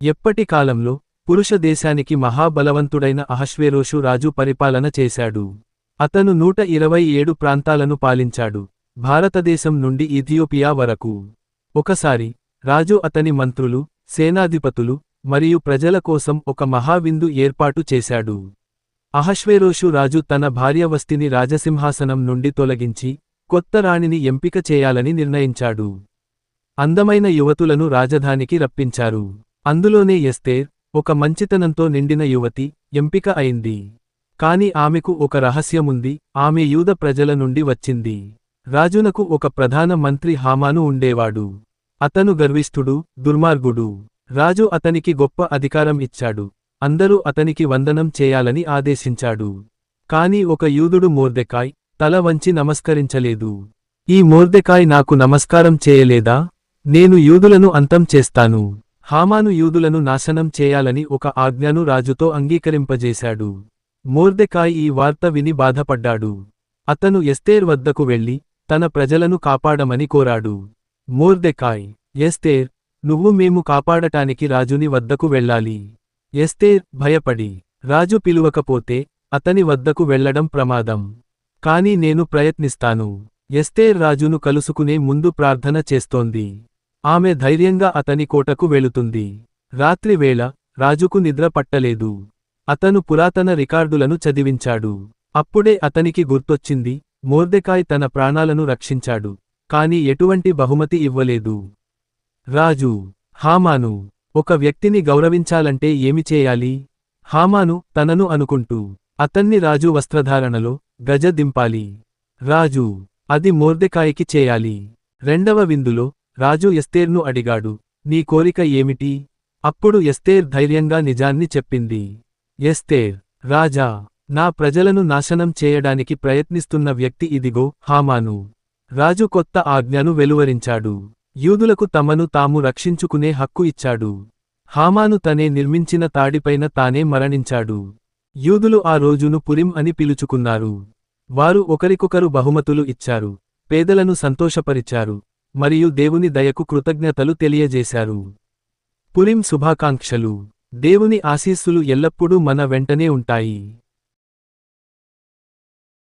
ఎప్పటి కాలంలో పురుష దేశానికి మహాబలవంతుడైన అహష్వేరోషు రాజు పరిపాలన చేశాడు. అతను 127 ప్రాంతాలను పాలించాడు, భారతదేశం నుండి ఇథియోపియా వరకు. ఒకసారి రాజు అతని మంత్రులు, సేనాధిపతులు మరియు ప్రజల కోసం ఒక మహావిందు ఏర్పాటు చేశాడు. అహష్వేరోషు రాజు తన భార్య వస్తిని రాజసింహాసనం నుండి తొలగించి కొత్త రాణిని ఎంపిక చేయాలని నిర్ణయించాడు. అందమైన యువతులను రాజధానికి రప్పించారు. అందులోనే ఎస్తేర్, ఒక మంచితనంతో నిండిన యువతి, ఎంపిక అయింది. కాని ఆమెకు ఒక రహస్యముంది, ఆమె యూద ప్రజల నుండి వచ్చింది. రాజునకు ఒక ప్రధాన మంత్రి హామాను ఉండేవాడు. అతను గర్విష్ఠుడు, దుర్మార్గుడు. రాజు అతనికి గొప్ప అధికారం ఇచ్చాడు, అందరూ అతనికి వందనం చేయాలని ఆదేశించాడు. కాని ఒక యూదుడు మొర్దెకాయ్ తల వంచి నమస్కరించలేదు. ఈ మొర్దెకాయ్ నాకు నమస్కారం చేయలేదా? నేను యూదులను అంతం చేస్తాను. హామాను యూదులను నాశనం చేయాలని ఒక ఆజ్ఞను రాజుతో అంగీకరింపజేశాడు. మొర్దెకాయ్ ఈ వార్త విని బాధపడ్డాడు. అతను ఎస్తేర్ వద్దకు వెళ్లి తన ప్రజలను కాపాడమని కోరాడు. మొర్దెకాయ్, ఎస్తేర్, నువ్వు మేము కాపాడటానికి రాజుని వద్దకు వెళ్ళాలి. ఎస్తేర్ భయపడి, రాజు పిలువకపోతే అతని వద్దకు వెళ్లడం ప్రమాదం. కాని నేను ప్రయత్నిస్తాను. ఎస్తేర్ రాజును కలుసుకునే ముందు ప్రార్థన చేస్తోంది. ఆమె ధైర్యంగా అతని కోటకు వెళుతుంది. రాత్రివేళ రాజుకు నిద్ర పట్టలేదు. అతను పురాతన రికార్డులను చదివించాడు. అప్పుడే అతనికి గుర్తొచ్చింది, మొర్దెకాయ్ తన ప్రాణాలను రక్షించాడు, కాని ఎటువంటి బహుమతి ఇవ్వలేదు. రాజు, హామాను, ఒక వ్యక్తిని గౌరవించాలంటే ఏమి చేయాలి? హామాను తనను అనుకుంటూ, అతన్ని రాజు వస్త్రధారణలో గజ దింపాలి. రాజు, అది మొర్దెకాయికి చేయాలి. రెండవ విందులో రాజు ఎస్తేర్ను అడిగాడు, నీ కోరిక ఏమిటి? అప్పుడు ఎస్తేర్ ధైర్యంగా నిజాన్ని చెప్పింది. ఎస్తేర్, రాజా, నా ప్రజలను నాశనం చేయడానికి ప్రయత్నిస్తున్న వ్యక్తి ఇదిగో హామాను. రాజు కొత్త ఆజ్ఞను వెలువరించాడు. యూదులకు తమను తాము రక్షించుకునే హక్కు ఇచ్చాడు. హామాను తనే నిర్మించిన తాడిపైన తానే మరణించాడు. యూదులు ఆ రోజును పురిం అని పిలుచుకున్నారు. వారు ఒకరికొకరు బహుమతులు ఇచ్చారు, పేదలను సంతోషపరిచారు, మరియు దేవుని దయకు కృతజ్ఞతలు తెలియజేశారు. పురిం శుభాకాంక్షలు. దేవుని ఆశీస్సులు ఎల్లప్పుడూ మన వెంటనే ఉంటాయి.